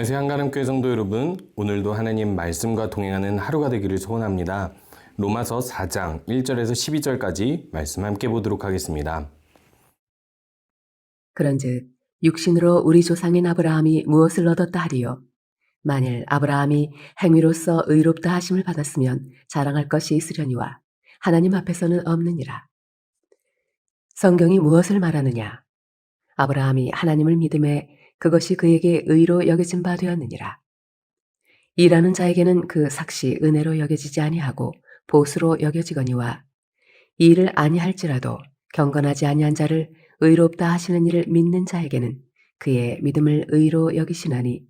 안녕하세요. 한가람교회 성도 여러분. 오늘도 하나님 말씀과 동행하는 하루가 되기를 소원합니다. 로마서 4장 1절에서 12절까지 말씀 함께 보도록 하겠습니다. 그런즉 육신으로 우리 조상인 아브라함이 무엇을 얻었다 하리요? 만일 아브라함이 행위로서 의롭다 하심을 받았으면 자랑할 것이 있으려니와 하나님 앞에서는 없느니라. 성경이 무엇을 말하느냐? 아브라함이 하나님을 믿음에 그것이 그에게 의로 여겨진 바 되었느니라. 일하는 자에게는 그 삭시 은혜로 여겨지지 아니하고 보수로 여겨지거니와 일을 아니할지라도 경건하지 아니한 자를 의롭다 하시는 이를 믿는 자에게는 그의 믿음을 의로 여기시나니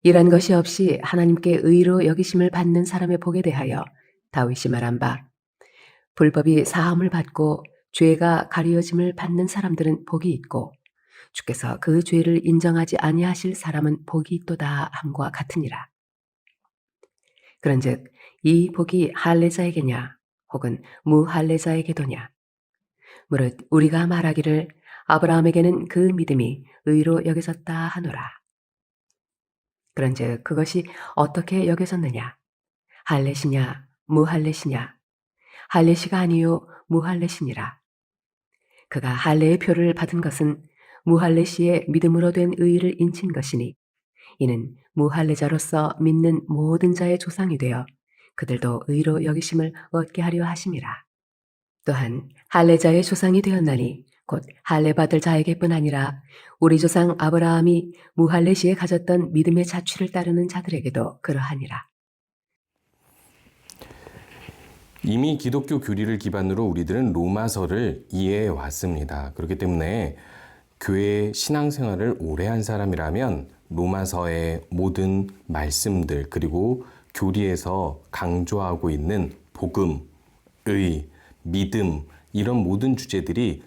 이란 것이 없이 하나님께 의로 여기심을 받는 사람의 복에 대하여 다윗이 말한 바 불법이 사함을 받고 죄가 가려짐을 받는 사람들은 복이 있고 주께서 그 죄를 인정하지 아니하실 사람은 복이 있도다 함과 같으니라. 그런즉 이 복이 할례자에게냐 혹은 무할례자에게도냐? 무릇 우리가 말하기를 아브라함에게는 그 믿음이 의로 여겨졌다 하노라. 그런즉 그것이 어떻게 여겨졌느냐? 할례시냐 무할례시냐? 할례시가 아니요 무할례시니라. 그가 할례의 표를 받은 것은 무할례시의 믿음으로 된 의를 인친 것이니 이는 무할례자로서 믿는 모든 자의 조상이 되어 그들도 의로 여기심을 얻게 하려 하심이라. 또한 할례자의 조상이 되었나니 곧 할례받을 자에게뿐 아니라 우리 조상 아브라함이 무할례시에 가졌던 믿음의 자취를 따르는 자들에게도 그러하니라. 이미 기독교 교리를 기반으로 우리들은 로마서를 이해해 왔습니다. 그렇기 때문에 교회 신앙생활을 오래 한 사람이라면 로마서의 모든 말씀들 그리고 교리에서 강조하고 있는 복음, 의, 믿음 이런 모든 주제들이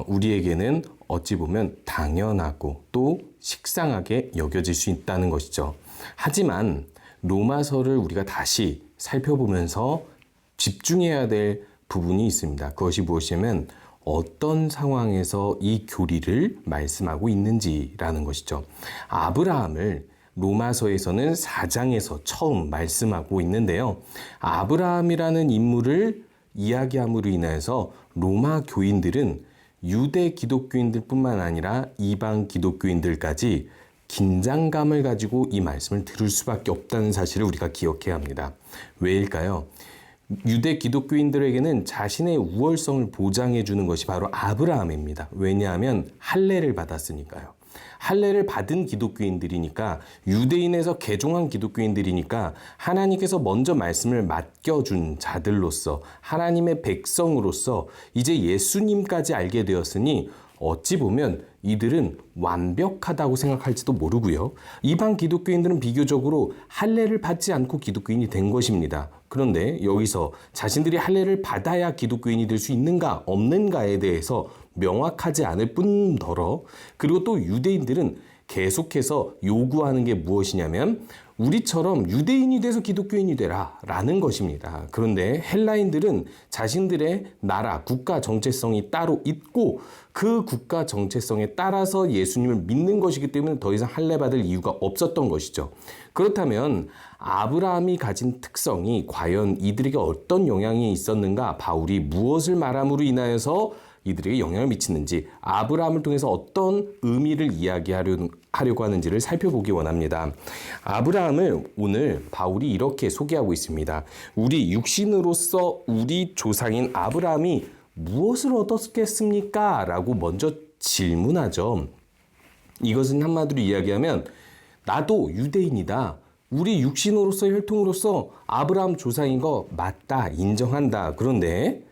우리에게는 어찌 보면 당연하고 또 식상하게 여겨질 수 있다는 것이죠. 하지만 로마서를 우리가 다시 살펴보면서 집중해야 될 부분이 있습니다. 그것이 무엇이냐면 어떤 상황에서 이 교리를 말씀하고 있는지라는 것이죠. 아브라함을 로마서에서는 4장에서 처음 말씀하고 있는데요. 아브라함이라는 인물을 이야기함으로 인해서 로마 교인들은 유대 기독교인들뿐만 아니라 이방 기독교인들까지 긴장감을 가지고 이 말씀을 들을 수밖에 없다는 사실을 우리가 기억해야 합니다. 왜일까요? 유대 기독교인들에게는 자신의 우월성을 보장해 주는 것이 바로 아브라함입니다. 왜냐하면 할례를 받았으니까요. 할례를 받은 기독교인들이니까 유대인에서 개종한 기독교인들이니까 하나님께서 먼저 말씀을 맡겨준 자들로서 하나님의 백성으로서 이제 예수님까지 알게 되었으니 어찌 보면 이들은 완벽하다고 생각할지도 모르고요. 이방 기독교인들은 비교적으로 할례를 받지 않고 기독교인이 된 것입니다. 그런데 여기서 자신들이 할례를 받아야 기독교인이 될 수 있는가 없는가에 대해서 명확하지 않을 뿐더러 그리고 또 유대인들은 계속해서 요구하는 게 무엇이냐면 우리처럼 유대인이 돼서 기독교인이 되라 라는 것입니다. 그런데 헬라인들은 자신들의 나라, 국가 정체성이 따로 있고 그 국가 정체성에 따라서 예수님을 믿는 것이기 때문에 더 이상 할례 받을 이유가 없었던 것이죠. 그렇다면 아브라함이 가진 특성이 과연 이들에게 어떤 영향이 있었는가? 바울이 무엇을 말함으로 인하여서 이들에게 영향을 미치는지 아브라함을 통해서 어떤 의미를 이야기하려고 하는지를 살펴보기 원합니다. 아브라함을 오늘 바울이 이렇게 소개하고 있습니다. 우리 육신으로서 우리 조상인 아브라함이 무엇을 얻었겠습니까? 라고 먼저 질문하죠. 이것은 한마디로 이야기하면 나도 유대인이다. 우리 육신으로서 혈통으로서 아브라함 조상인 거 맞다. 인정한다. 그런데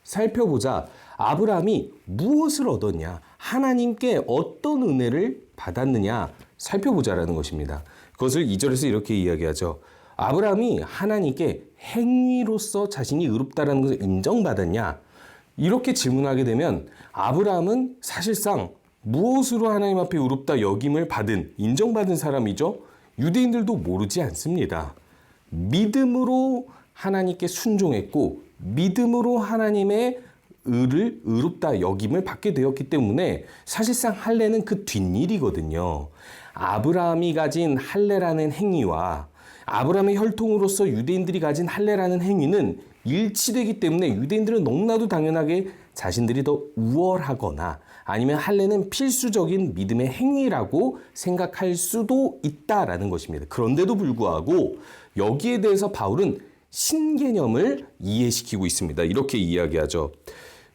살펴보자. 아브라함이 무엇을 얻었냐? 하나님께 어떤 은혜를 받았느냐? 살펴보자라는 것입니다. 그것을 2절에서 이렇게 이야기하죠. 아브라함이 하나님께 행위로서 자신이 의롭다라는 것을 인정받았냐? 이렇게 질문하게 되면 아브라함은 사실상 무엇으로 하나님 앞에 의롭다 여김을 받은, 인정받은 사람이죠? 유대인들도 모르지 않습니다. 믿음으로 하나님께 순종했고 믿음으로 하나님의 의를 의롭다 여김을 받게 되었기 때문에 사실상 할례는 그 뒷일이거든요. 아브라함이 가진 할례라는 행위와 아브라함의 혈통으로서 유대인들이 가진 할례라는 행위는 일치되기 때문에 유대인들은 너무나도 당연하게 자신들이 더 우월하거나 아니면 할례는 필수적인 믿음의 행위라고 생각할 수도 있다라는 것입니다. 그런데도 불구하고 여기에 대해서 바울은 신개념을 이해시키고 있습니다. 이렇게 이야기하죠.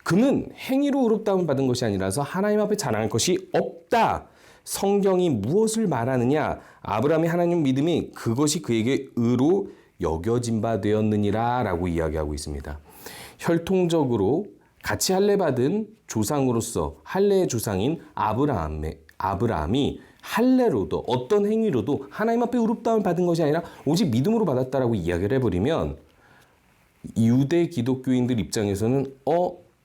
그는 행위로 의롭다함을 받은 것이 아니라서 하나님 앞에 자랑할 것이 없다. 성경이 무엇을 말하느냐? 아브라함의 하나님 믿음이 그것이 그에게 의로 여겨진 바 되었느니라 라고 이야기하고 있습니다. 혈통적으로 같이 할례 받은 조상으로서 할례의 조상인 아브라함이 할례로도 어떤 행위로도 하나님 앞에 의롭다함을 받은 것이 아니라 오직 믿음으로 받았다라고 이야기를 해버리면 유대 기독교인들 입장에서는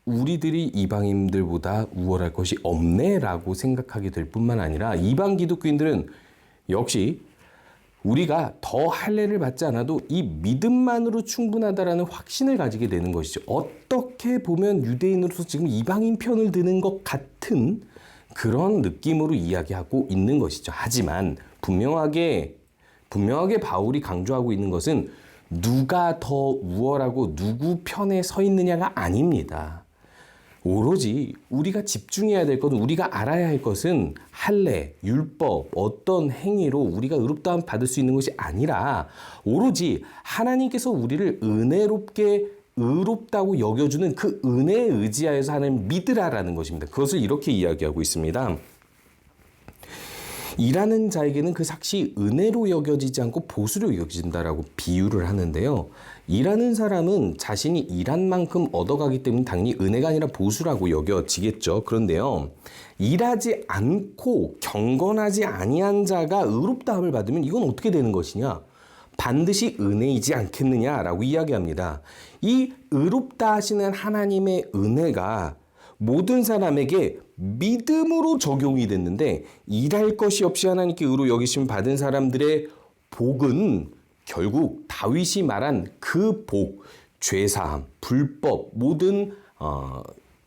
우리들이 이방인들보다 우월할 것이 없네라고 생각하게 될 뿐만 아니라 이방 기독교인들은 역시 우리가 더 할례를 받지 않아도 이 믿음만으로 충분하다라는 확신을 가지게 되는 것이죠. 어떻게 보면 유대인으로서 지금 이방인 편을 드는 것 같은 그런 느낌으로 이야기하고 있는 것이죠. 하지만 분명하게 바울이 강조하고 있는 것은 누가 더 우월하고 누구 편에 서 있느냐가 아닙니다. 오로지 우리가 집중해야 될 것은, 우리가 알아야 할 것은 할례, 율법, 어떤 행위로 우리가 의롭다함 받을 수 있는 것이 아니라 오로지 하나님께서 우리를 은혜롭게 의롭다고 여겨주는 그 은혜에 의지하여서 하나님 믿으라라는 것입니다. 그것을 이렇게 이야기하고 있습니다. 일하는 자에게는 그 삭시 은혜로 여겨지지 않고 보수로 여겨진다라고 비유를 하는데요. 일하는 사람은 자신이 일한 만큼 얻어가기 때문에 당연히 은혜가 아니라 보수라고 여겨지겠죠. 그런데요, 일하지 않고 경건하지 아니한 자가 의롭다함을 받으면 이건 어떻게 되는 것이냐? 반드시 은혜이지 않겠느냐라고 이야기합니다. 이 의롭다 하시는 하나님의 은혜가 모든 사람에게 믿음으로 적용이 됐는데 일할 것이 없이 하나님께 의로 여기심 받은 사람들의 복은 결국 다윗이 말한 그 복, 죄사함, 불법, 모든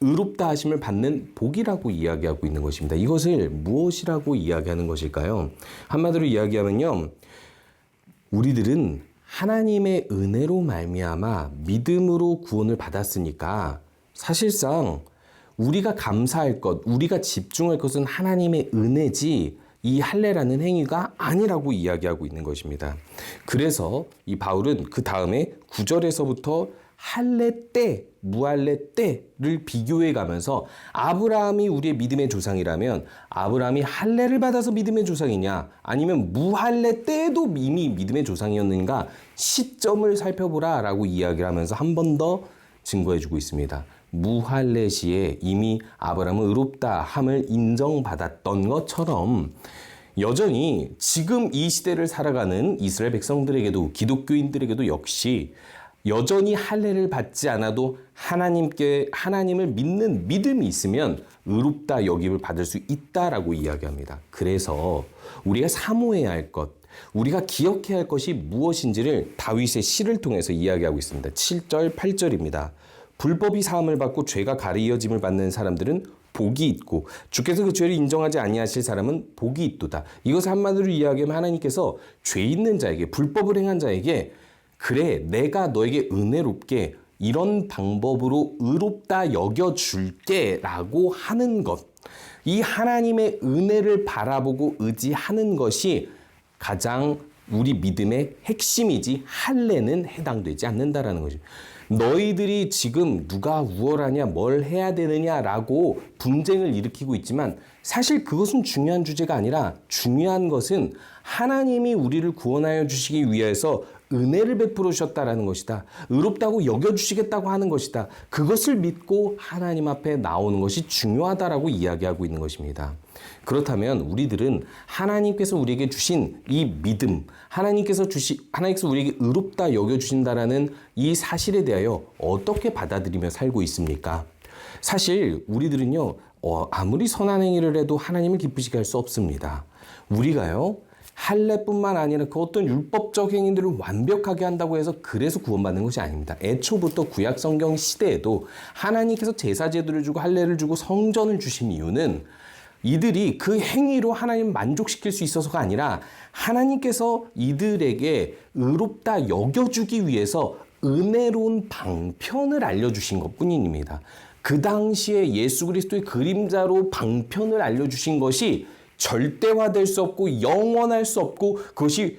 의롭다 하심을 받는 복이라고 이야기하고 있는 것입니다. 이것을 무엇이라고 이야기하는 것일까요? 한마디로 이야기하면요, 우리들은 하나님의 은혜로 말미암아 믿음으로 구원을 받았으니까 사실상 우리가 감사할 것, 우리가 집중할 것은 하나님의 은혜지 이 할례라는 행위가 아니라고 이야기하고 있는 것입니다. 그래서 이 바울은 그 다음에 9절에서부터 할례 때, 무할례 때를 비교해 가면서 아브라함이 우리의 믿음의 조상이라면 아브라함이 할례를 받아서 믿음의 조상이냐 아니면 무할례 때도 이미 믿음의 조상이었는가 시점을 살펴보라 라고 이야기를 하면서 한 번 더 증거해 주고 있습니다. 무할례 시에 이미 아브라함은 의롭다 함을 인정받았던 것처럼 여전히 지금 이 시대를 살아가는 이스라엘 백성들에게도 기독교인들에게도 역시 여전히 할례를 받지 않아도 하나님을 믿는 믿음이 있으면 의롭다 여김을 받을 수 있다라고 이야기합니다. 그래서 우리가 사모해야 할 것, 우리가 기억해야 할 것이 무엇인지를 다윗의 시를 통해서 이야기하고 있습니다. 7절, 8절입니다. 불법이 사함을 받고 죄가 가리어짐을 받는 사람들은 복이 있고 주께서 그 죄를 인정하지 아니하실 사람은 복이 있도다. 이것을 한마디로 이야기하면 하나님께서 죄 있는 자에게, 불법을 행한 자에게 그래 내가 너에게 은혜롭게 이런 방법으로 의롭다 여겨줄게 라고 하는 것, 이 하나님의 은혜를 바라보고 의지하는 것이 가장 우리 믿음의 핵심이지 할례는 해당되지 않는다라는 거죠. 너희들이 지금 누가 우월하냐 뭘 해야 되느냐라고 분쟁을 일으키고 있지만 사실 그것은 중요한 주제가 아니라 중요한 것은 하나님이 우리를 구원하여 주시기 위해서 은혜를 베풀어 주셨다라는 것이다. 의롭다고 여겨주시겠다고 하는 것이다. 그것을 믿고 하나님 앞에 나오는 것이 중요하다라고 이야기하고 있는 것입니다. 그렇다면 우리들은 하나님께서 우리에게 주신 이 믿음, 하나님께서 우리에게 의롭다 여겨주신다라는 이 사실에 대하여 어떻게 받아들이며 살고 있습니까? 사실 우리들은요, 아무리 선한 행위를 해도 하나님을 기쁘시게 할 수 없습니다. 우리가요, 할례뿐만 아니라 그 어떤 율법적 행위들을 완벽하게 한다고 해서 그래서 구원받는 것이 아닙니다. 애초부터 구약 성경 시대에도 하나님께서 제사 제도를 주고 할례를 주고 성전을 주신 이유는 이들이 그 행위로 하나님 만족시킬 수 있어서가 아니라 하나님께서 이들에게 의롭다 여겨주기 위해서 은혜로운 방편을 알려주신 것뿐입니다. 그 당시에 예수 그리스도의 그림자로 방편을 알려주신 것이 절대화될 수 없고 영원할 수 없고 그것이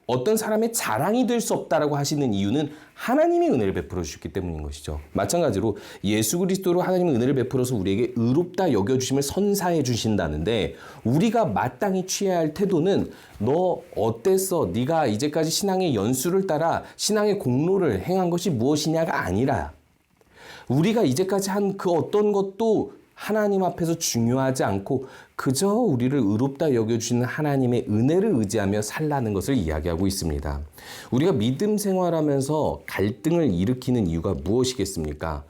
어떤 사람의 자랑이 될 수 없다라고 하시는 이유는 하나님이 은혜를 베풀어 주셨기 때문인 것이죠. 마찬가지로 예수 그리스도로 하나님의 은혜를 베풀어서 우리에게 의롭다 여겨주심을 선사해 주신다는데 우리가 마땅히 취해야 할 태도는 너 어땠어? 네가 이제까지 신앙의 연수를 따라 신앙의 공로를 행한 것이 무엇이냐가 아니라 우리가 이제까지 한 그 어떤 것도 하나님 앞에서 중요하지 않고 그저 우리를 의롭다 여겨주시는 하나님의 은혜를 의지하며 살라는 것을 이야기하고 있습니다. 우리가 믿음 생활하면서 갈등을 일으키는 이유가 무엇이겠습니까?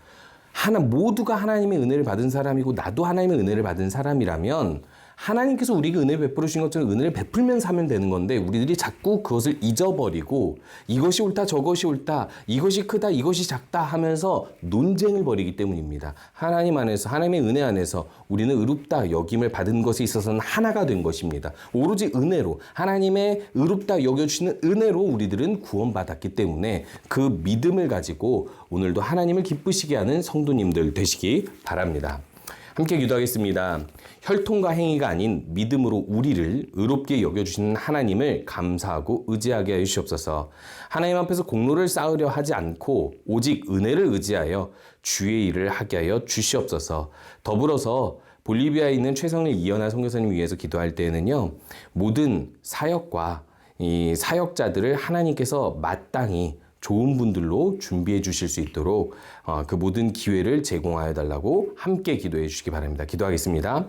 모두가 하나님의 은혜를 받은 사람이고 나도 하나님의 은혜를 받은 사람이라면 하나님께서 우리에게 은혜 베풀어 주신 것처럼 은혜를 베풀면서 하면 되는 건데 우리들이 자꾸 그것을 잊어버리고 이것이 옳다 저것이 옳다 이것이 크다 이것이 작다 하면서 논쟁을 벌이기 때문입니다. 하나님 안에서 하나님의 은혜 안에서 우리는 의롭다 여김을 받은 것에 있어서는 하나가 된 것입니다. 오로지 은혜로 하나님의 의롭다 여겨주시는 은혜로 우리들은 구원받았기 때문에 그 믿음을 가지고 오늘도 하나님을 기쁘시게 하는 성도님들 되시기 바랍니다. 함께 기도하겠습니다. 혈통과 행위가 아닌 믿음으로 우리를 의롭게 여겨주시는 하나님을 감사하고 의지하게 하여 주시옵소서. 하나님 앞에서 공로를 쌓으려 하지 않고 오직 은혜를 의지하여 주의 일을 하게 하여 주시옵소서. 더불어서 볼리비아에 있는 최성일 이연아 선교사님 위해서 기도할 때에는요. 모든 사역과 이 사역자들을 하나님께서 마땅히 좋은 분들로 준비해 주실 수 있도록 그 모든 기회를 제공하여 달라고 함께 기도해 주시기 바랍니다. 기도하겠습니다.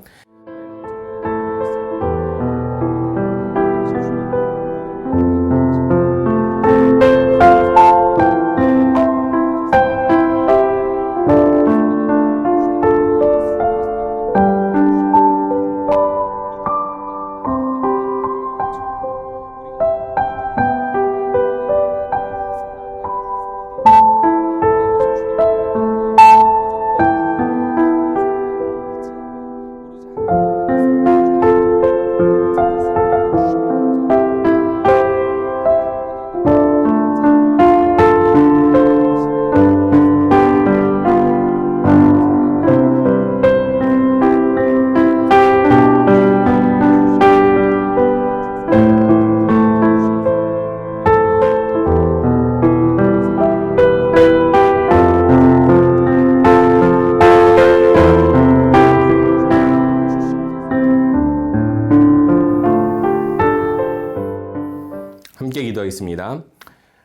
함께 기도하겠습니다.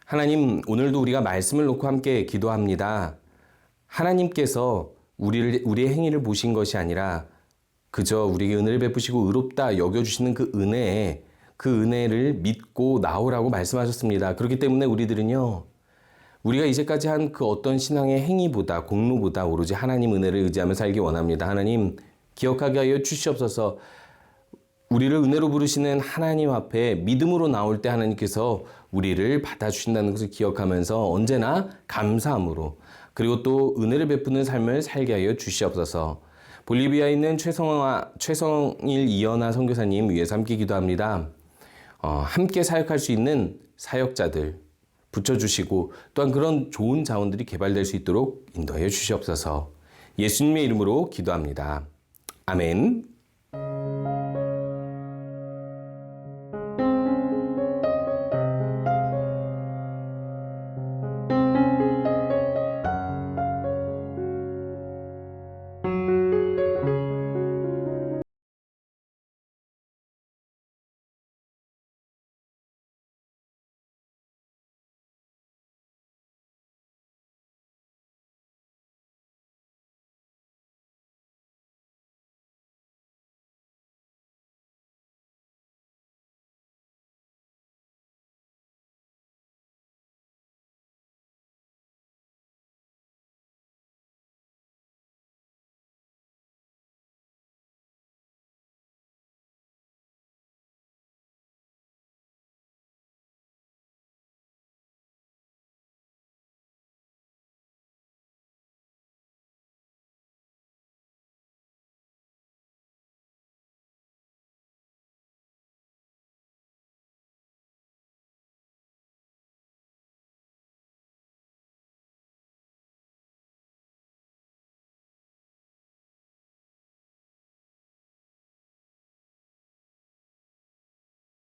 하나님, 오늘도 우리가 말씀을 놓고 함께 기도합니다. 하나님께서 우리의 행위를 보신 것이 아니라 그저 우리에게 은혜를 베푸시고 의롭다 여겨주시는 그 은혜를 믿고 나오라고 말씀하셨습니다. 그렇기 때문에 우리들은요, 우리가 이제까지 한 그 어떤 신앙의 행위보다 공로보다 오로지 하나님 은혜를 의지하며 살기 원합니다. 하나님, 기억하게 하여 주시옵소서. 우리를 은혜로 부르시는 하나님 앞에 믿음으로 나올 때 하나님께서 우리를 받아주신다는 것을 기억하면서 언제나 감사함으로 그리고 또 은혜를 베푸는 삶을 살게 하여 주시옵소서. 볼리비아에 있는 최성일 이연아 선교사님 위해서 함께 기도합니다. 함께 사역할 수 있는 사역자들 붙여주시고 또한 그런 좋은 자원들이 개발될 수 있도록 인도하여 주시옵소서. 예수님의 이름으로 기도합니다. 아멘.